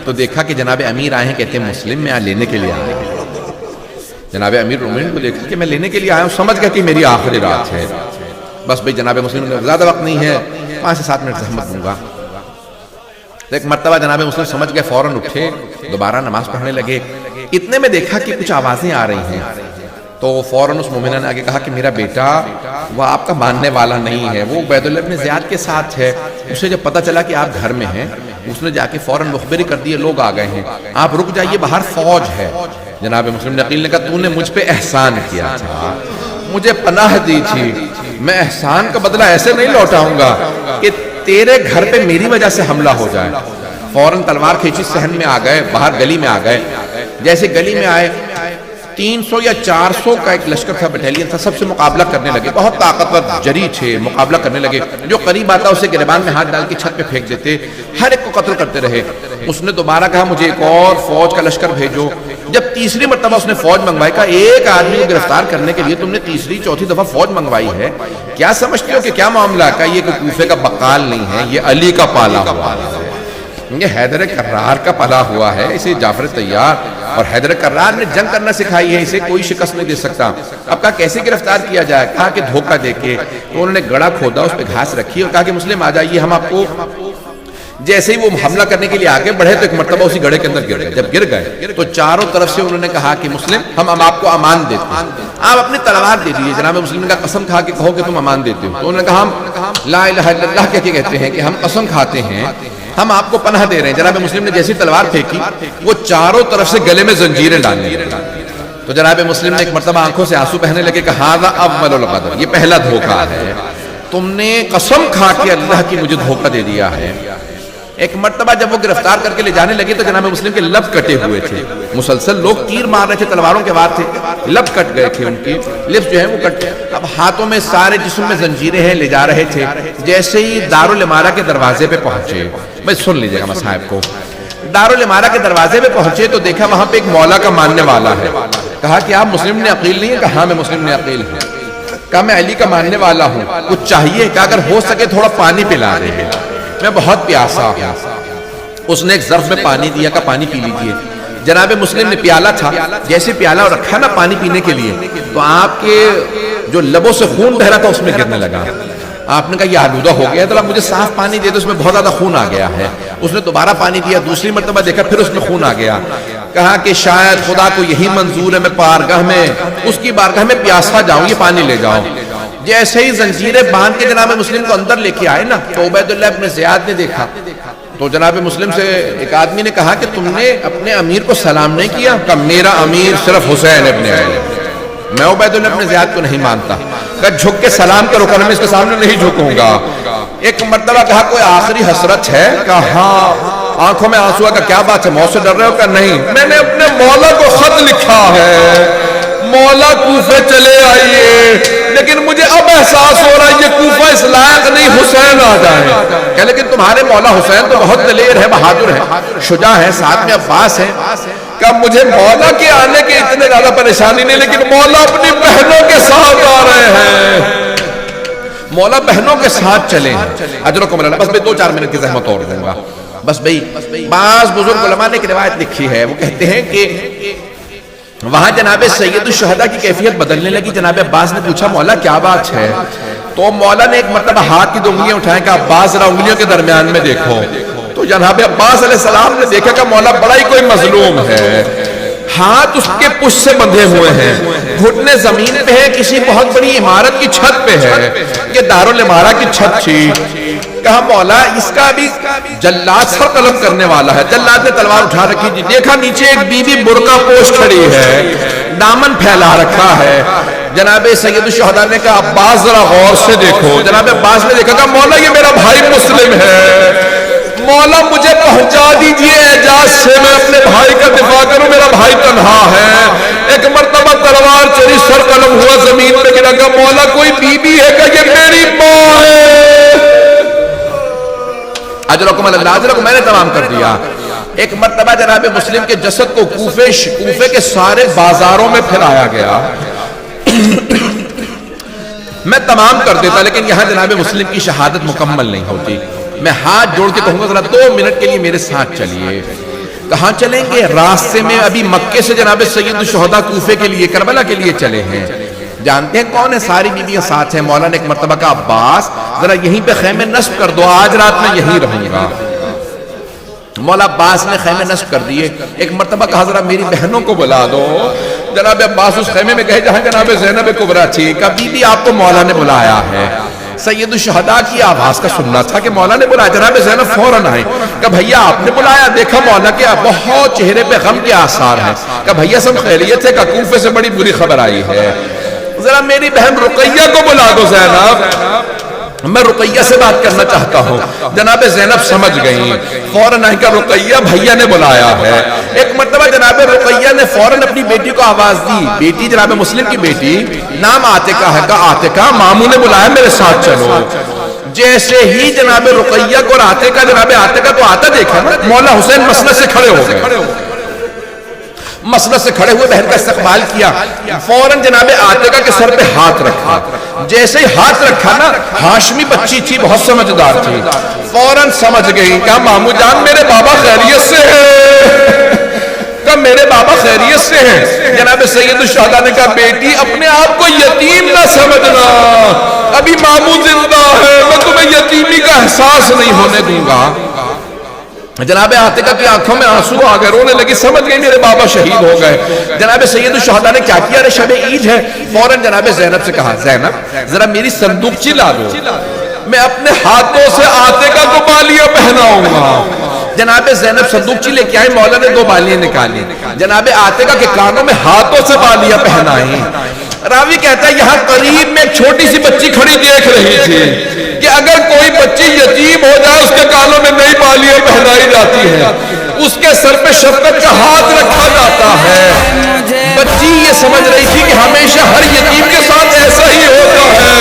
تو دیکھا کہ جناب امیر آئے ہیں، کہتے ہیں مسلم میں لینے کے لیے آئے ہیں۔ جناب امیر المومنین کو دیکھا کہ میں لینے کے لیے آیا ہوں، سمجھ گیا کہ میری آخری رات ہے، بس بھئی جناب مسلم نے زیادہ وقت نہیں ہے، 5 سے 7 منٹ زحمت دوں گا۔ تو ایک مرتبہ جناب مسلم سمجھ گئے، فوراً اٹھے، دوبارہ نماز پڑھنے لگے۔ اتنے میں دیکھا کہ کچھ آوازیں آ رہی ہیں، تو فوراً اس مومنہ نے آگے کہا کہ میرا بیٹا وہ آپ کا ماننے والا نہیں ہے، وہ عبید اللہ بن زیاد کے ساتھ ہے۔ اسے جب پتہ چلا کہ آپ گھر میں ہیں، اس نے جا کے فوراً مخبری کر دی، لوگ آ گئے ہیں، آپ رک جائیے، باہر فوج ہے۔ جناب مسلم نے عقیل نے کہا تو نے مجھ پہ احسان کیا تھا، مجھے پناہ دی تھی، میں احسان کا بدلہ ایسے نہیں لوٹاؤں گا کہ تیرے گھر پہ میری وجہ سے حملہ ہو جائے۔ فوراً تلوار کھینچی، صحن میں آ گئے، باہر گلی میں آ گئے۔ جیسے گلی میں آئے، 300 یا 400 کا ایک لشکر تھا، بٹالین تھا، سب سے مقابلہ کرنے لگے، بہت طاقتور جری تھے، مقابلہ کرنے لگے، جو قریب آتا اسے گریبان میں ہاتھ ڈال کے چھت پہ پھینک دیتے، ہر ایک کو قتل کرتے رہے۔ اس نے دوبارہ کہا مجھے ایک اور فوج کا لشکر بھیجو۔ جب تیسری مرتبہ اس نے فوج منگوائی، کہا ایک آدمی کو گرفتار کرنے کے لیے تم نے تیسری چوتھی دفعہ فوج منگوائی ہے، کیا سمجھتے ہو کہ کیا معاملہ؟ کہا یہ کوئی کوفے کا بقال نہیں ہے، یہ علی کا پالا ہوا ہے، یہ حیدر کرار کا پلا ہوا ہے، اسے جعفر طیار اور حیدر کرار نے جنگ کرنا سکھائی ہے، اسے کوئی شکست نہیں دے سکتا۔ اب کہا کیسے گرفتار کیا جائے؟ کہا کہ دھوکہ دے کے۔ تو انہوں نے گڑا کھودا، اس پہ گھاس رکھی اور کہا کہ مسلم آ جائیے، ہم آپ کو، جیسے ہی وہ حملہ کرنے کے لیے آگے بڑھے تو ایک مرتبہ اسی گڑھے کے اندر گر گئے۔ جب گر گئے تو چاروں طرف سے انہوں نے کہا کہ مسلم ہم آپ کو امان دیتے ہیں، آپ اپنی تلوار دے دیجیے۔ جناب مسلم نے کہا قسم کھا کے کہو کہ تم امان دیتے ہو۔ تو انہوں نے کہا ہم لا الہ الا اللہ کہہ کے کہتے ہیں کہ ہم قسم کھاتے ہیں ہم آپ کو پناہ دے رہے ہیں۔ جناب مسلم نے جیسی تلوار پھینکی، وہ چاروں طرف سے گلے میں زنجیریں ڈالنے لگے۔ تو جناب مسلم نے ایک مرتبہ آنکھوں سے آنسو بہنے لگے کہ ھذا اول الغدر، یہ پہلا دھوکہ ہے، تم نے قسم کھا کے اللہ کی مجھے دھوکہ دے دیا ہے۔ ایک مرتبہ جب وہ گرفتار کر کے لے جانے لگے تو جناب مسلم کے لب کٹے ہوئے تھے، مسلسل لوگ تیر مار رہے تھے، تلواروں کے وار تھے، لب کٹ گئے تھے، ان کی لپس جو ہیں وہ کٹ، اب ہاتھوں میں سارے جسم میں زنجیریں ہیں، لے جا رہے تھے۔ جیسے ہی دارالامارہ کے دروازے پہ پہنچے، بس سن لیجئے گا مصاحب کو، دارالامارہ کے دروازے پہ پہنچے تو دیکھا وہاں پہ ایک مولا کا ماننے والا ہے۔ کہا کہ آپ مسلم نے عقیل نہیں ہے؟ کہا ہاں میں مسلم نے عقیل ہوں۔ کہا میں علی کا ماننے والا ہوں، کچھ چاہیے؟ کہ اگر ہو سکے تھوڑا پانی پلا دے، میں بہت پیاسا ہوں۔ اس نے ایک ظرف میں پانی دیا، کہ پانی پی لیجئے۔ جناب مسلم نے پیالہ تھا، جیسے پیالہ رکھا نا پانی پینے کے لیے، تو آپ کے جو لبوں سے خون بہ رہا تھا اس میں گرنے لگا۔ آپ نے کہا یہ آلودہ ہو گیا ہے، تو آپ مجھے صاف پانی دے دو، اس میں بہت زیادہ خون آ گیا ہے۔ اس نے دوبارہ پانی دیا، دوسری مرتبہ دیکھا پھر اس میں خون آ گیا۔ کہا کہ شاید خدا کو یہی منظور ہے میں بارگاہ میں، اس کی بارگاہ میں پیاسا جاؤں، یہ پانی لے جاؤ۔ جیسے ہی زنجیریں باندھ کے جناب مسلم کو اندر لے کے آئے نا، تو عبید اللہ بن زیاد نے دیکھا، تو جناب مسلم سے ایک آدمی نے کہا کہ تم نے اپنے امیر کو سلام نہیں کیا؟ کہ میرا امیر صرف حسین ابن علی، میں عبید اللہ ابن زیاد کو نہیں مانتا۔ کہ جھک کے سلام کرو، کہ میں اس کے سامنے نہیں جھکوں گا۔ ایک مرتبہ کہا کوئی آخری حسرت ہے؟ کہ ہاں، آنکھوں میں آنسو۔ کہ کیا بات ہے، موت سے ڈر رہے ہو؟ کہ نہیں، میں نے اپنے مولا کو خط لکھا ہے، مولا کوفے چلے آئیے، لیکن مجھے اب احساس ہو رہا ہے یہ کوفہ اس لائق نہیں، حسین آ جائے۔ کہ لیکن تمہارے مولا حسین تو بہت دلیر ہے، بہادر ہے، شجاع ہے، ساتھ میں عباس ہے۔ کہ مجھے مولا کے آنے کے اتنے زیادہ پریشانی نہیں، لیکن مولا اپنی بہنوں کے ساتھ آ رہے ہیں، مولا بہنوں کے ساتھ چلے ہیں۔ اجرکم اللہ۔ بس میں 2-4 منٹ کی زحمت اور دوں گا۔ بس بھئی بعض بزرگ علماء نے ایک روایت لکھی ہے، وہ کہتے ہیں کہ وہاں جناب سید الشہداء کی کیفیت بدلنے لگی۔ جناب عباس نے پوچھا مولا کیا بات ہے؟ تو مولا نے ایک مرتبہ ہاتھ کی 2 انگلیاں اٹھائیں کہ عباس ذرا انگلیوں کے درمیان میں دیکھو۔ تو جناب عباس علیہ السلام نے دیکھا کہ مولا بڑا ہی کوئی مظلوم ہے، ہاتھ اس کے پشت سے بندھے ہوئے ہیں، گھٹنے زمین پہ ہے، کسی بہت بڑی عمارت کی چھت پہ ہے، یہ دارالامارہ کی چھت تھی۔ کہا مولا اس کا بھی جلاد سر قلم کرنے والا ہے۔ جلاد نے تلوار اٹھا رکھی جی، دیکھا نیچے ایک بیوی برقع پوش کھڑی ہے، دامن پھیلا رکھا ہے۔ جناب سید الشہداء نے کہا عباس ذرا غور سے دیکھو۔ جناب عباس نے دیکھا کہ مولا یہ میرا بھائی مسلم ہے، مولا مجھے پہنچا دیجئے اعجاز سے، میں اپنے بھائی کا دفاع کروں، میرا بھائی تنہا ہے۔ ایک مرتبہ تلوار چلی، سر قلم ہوا، زمین پہ گرا۔ کہ مولا کوئی بی بی ہے کہ یہ میری ماں ہے؟ اجرکم اللہ، اجرکم، میں نے تمام کر دیا۔ ایک مرتبہ جناب مسلم کے جسد کو کوفے کے سارے بازاروں میں پھیلایا گیا۔ میں تمام کر دیتا، لیکن یہاں جناب مسلم کی شہادت مکمل نہیں ہوتی۔ میں ہاتھ جوڑ کے کہوں گا ذرا 2 منٹ کے لیے میرے ساتھ چلیے۔ کہاں چلیں گے؟ راستے میں ابھی مکے سے جناب سید الشہداء کوفے کے لیے، کربلا کے لیے چلے ہیں۔ جانتے ہیں کون ہے؟ ساری بیویاں ساتھ ہیں۔ مولا نے ایک مرتبہ کہا عباس ذرا یہیں پہ خیمے نصب کر دو، آج رات میں یہیں رہوں گا۔ مولا عباس نے خیمے نصب کر دیے۔ ایک مرتبہ کہا ذرا میری بہنوں کو بلا دو۔ جناب عباس اس خیمے میں گئے جہاں جناب زینب کبریٰ تھی۔ کہا بی بی آپ کو مولا نے بلایا ہے۔ سید الشہداء کی آواز کا سننا تھا کہ مولا نے بلایا۔ جناب زینب فوراً آئے۔ کہا بھیا آپ نے بلایا؟ دیکھا مولا کے بہت چہرے پہ غم کے آثار ہیں۔ کہا بھیا سب خیریت ہے؟ کہا کوفے سے بڑی بری خبر آئی ہے، ذرا میری بہن رقیہ کو بلا دو زینب، میں رقیہ سے بات کرنا چاہتا ہوں۔ جناب زینب سمجھ گئیں، فوراً آئیں کہ رقیہ بھیا نے بلایا ہے۔ ایک مرتبہ جناب رقیہ نے فوراً اپنی بیٹی کو آواز دی، بیٹی جناب مسلم کی بیٹی، نام عاتقہ ہے، کہا عاتقہ ماموں نے بلایا میرے ساتھ چلو۔ جیسے ہی جناب رقیہ کو عاتقہ جناب عاتقہ کو آتا دیکھا نا، مولا حسین مسند سے کھڑے ہو گئے۔ مسند سے کھڑے ہوئے بہن کا استقبال کیا، فوراً جناب عاتقہ کے سر پہ ہاتھ رکھا۔ جیسے ہی ہاتھ رکھا نا، ہاشمی بچی تھی، بہت سمجھدار تھی، فوراً سمجھ گئی۔ کہا مامو جان میرے بابا خیریت سے ہے؟ کہا میرے بابا خیریت سے ہیں۔ جناب سید الشہداء نے کہا بیٹی اپنے آپ کو یتیم نہ سمجھنا، ابھی مامو زندہ ہے، میں تمہیں یتیمی کا احساس نہیں ہونے دوں گا۔ جناب عاتقہ کی آنکھوں میں آنسو آ گئے، رونے لگی، سمجھ گئی میرے بابا شہید ہو گئے۔ جناب سید الشہداء نے کیا کیا؟ شب عید ہے، فوراً جناب زینب سے کہا زینب ذرا میری صندوقچی لا دو، میں اپنے ہاتھوں سے عاتقہ کو بالیاں پہناؤں گا۔ جناب زینب صندوقچی لے کے آئے، مولا نے 2 بالیاں نکالی، جناب عاتقہ کے کانوں میں ہاتھوں سے بالیاں پہنائیں۔ راوی کہتا ہے یہاں قریب میں ایک چھوٹی سی بچی کھڑی دیکھ رہی تھی کہ اگر کوئی بچی یتیم ہو جائے اس کے کانوں میں نئی بالیاں پہنائی جاتی ہیں، اس کے سر پہ شفقت کا ہاتھ رکھا جاتا ہے۔ بچی یہ سمجھ رہی تھی کہ ہمیشہ ہر یتیم کے ساتھ ایسا ہی ہوتا ہے،